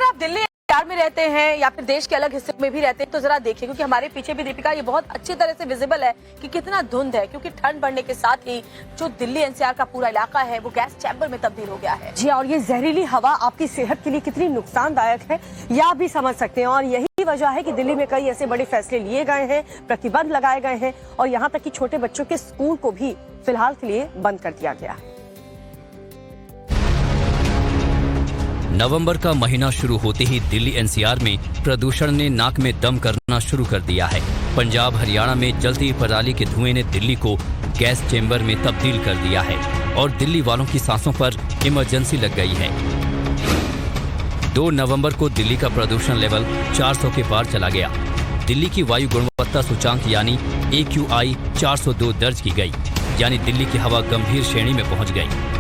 आप दिल्ली एनसीआर में रहते हैं या फिर देश के अलग हिस्से में भी रहते हैं तो जरा देखिए, क्योंकि हमारे पीछे भी दीपिका ये बहुत अच्छी तरह से विजिबल है कि कितना धुंध है, क्योंकि ठंड बढ़ने के साथ ही जो दिल्ली एनसीआर का पूरा इलाका है वो गैस चैम्बर में तब्दील हो गया है। जी, और ये जहरीली हवा आपकी सेहत के लिए कितनी नुकसानदायक है यह आप भी समझ सकते हैं। और यही वजह है कि दिल्ली में कई ऐसे बड़े फैसले लिए गए हैं, प्रतिबंध लगाए गए हैं और यहाँ तक कि छोटे बच्चों के स्कूल को भी फिलहाल के लिए बंद कर दिया गया है। नवंबर का महीना शुरू होते ही दिल्ली एनसीआर में प्रदूषण ने नाक में दम करना शुरू कर दिया है। पंजाब हरियाणा में जलती पराली के धुएं ने दिल्ली को गैस चेंबर में तब्दील कर दिया है और दिल्ली वालों की सांसों पर इमरजेंसी लग गई है। 2 नवंबर को दिल्ली का प्रदूषण लेवल 400 के पार चला गया। दिल्ली की वायु गुणवत्ता सूचांक यानी AQI 402 दर्ज की गई, यानी दिल्ली की हवा गंभीर श्रेणी में पहुंच गई।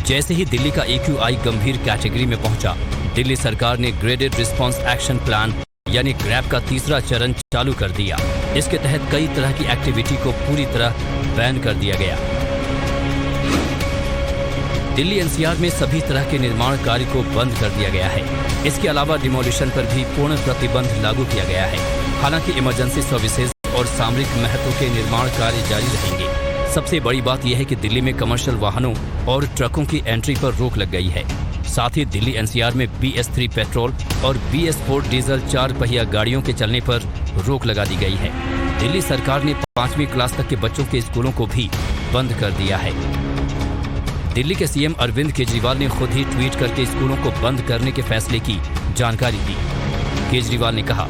जैसे ही दिल्ली का AQI गंभीर कैटेगरी में पहुंचा, दिल्ली सरकार ने ग्रेडेड रिस्पांस एक्शन प्लान यानी ग्रैप का तीसरा चरण चालू कर दिया। इसके तहत कई तरह की एक्टिविटी को पूरी तरह बैन कर दिया गया। दिल्ली एनसीआर में सभी तरह के निर्माण कार्य को बंद कर दिया गया है। इसके अलावा डिमोलिशन पर भी पूर्ण प्रतिबंध लागू किया गया है। हालांकि इमरजेंसी सर्विसेज और सामरिक महत्व के निर्माण कार्य जारी रहेंगे। सबसे बड़ी बात यह है कि दिल्ली में कमर्शियल वाहनों और ट्रकों की एंट्री पर रोक लग गई है। साथ ही दिल्ली एनसीआर में BS3 पेट्रोल और BS4 डीजल 4 पहिया गाड़ियों के चलने पर रोक लगा दी गई है। दिल्ली सरकार ने 5वीं क्लास तक के बच्चों के स्कूलों को भी बंद कर दिया है। दिल्ली के CM अरविंद केजरीवाल ने खुद ही ट्वीट करके स्कूलों को बंद करने के फैसले की जानकारी दी। केजरीवाल ने कहा,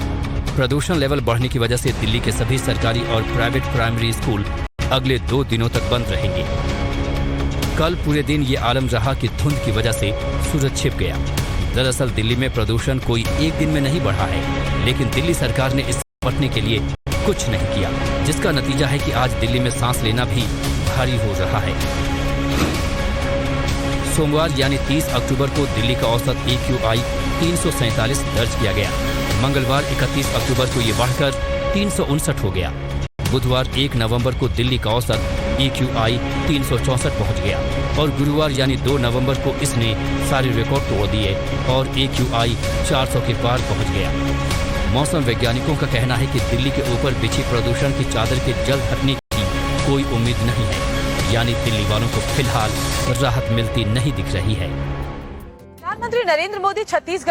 प्रदूषण लेवल बढ़ने की वजह से दिल्ली के सभी सरकारी और प्राइवेट प्राइमरी स्कूल अगले 2 दिनों तक बंद रहेंगे। कल पूरे दिन ये आलम रहा कि धुंध की वजह से सूरज छिप गया। दरअसल दिल्ली में प्रदूषण कोई एक दिन में नहीं बढ़ा है, लेकिन दिल्ली सरकार ने इस निपटने के लिए कुछ नहीं किया, जिसका नतीजा है कि आज दिल्ली में सांस लेना भी भारी हो रहा है। सोमवार यानी 30 अक्टूबर को दिल्ली का औसत AQI 347 दर्ज किया गया। मंगलवार 31 अक्टूबर को ये बढ़कर 359 हो गया। बुधवार 1 नवंबर को दिल्ली का औसत AQI 364 पहुंच गया और गुरुवार यानी 2 नवंबर को इसने सारे रिकॉर्ड तोड़ दिए और AQI 400 के पार पहुंच गया। मौसम वैज्ञानिकों का कहना है कि दिल्ली के ऊपर बिछी प्रदूषण की चादर के जल्द हटने की कोई उम्मीद नहीं है, यानी दिल्ली वालों को फिलहाल राहत मिलती नहीं दिख रही है। प्रधानमंत्री नरेंद्र मोदी छत्तीसगढ़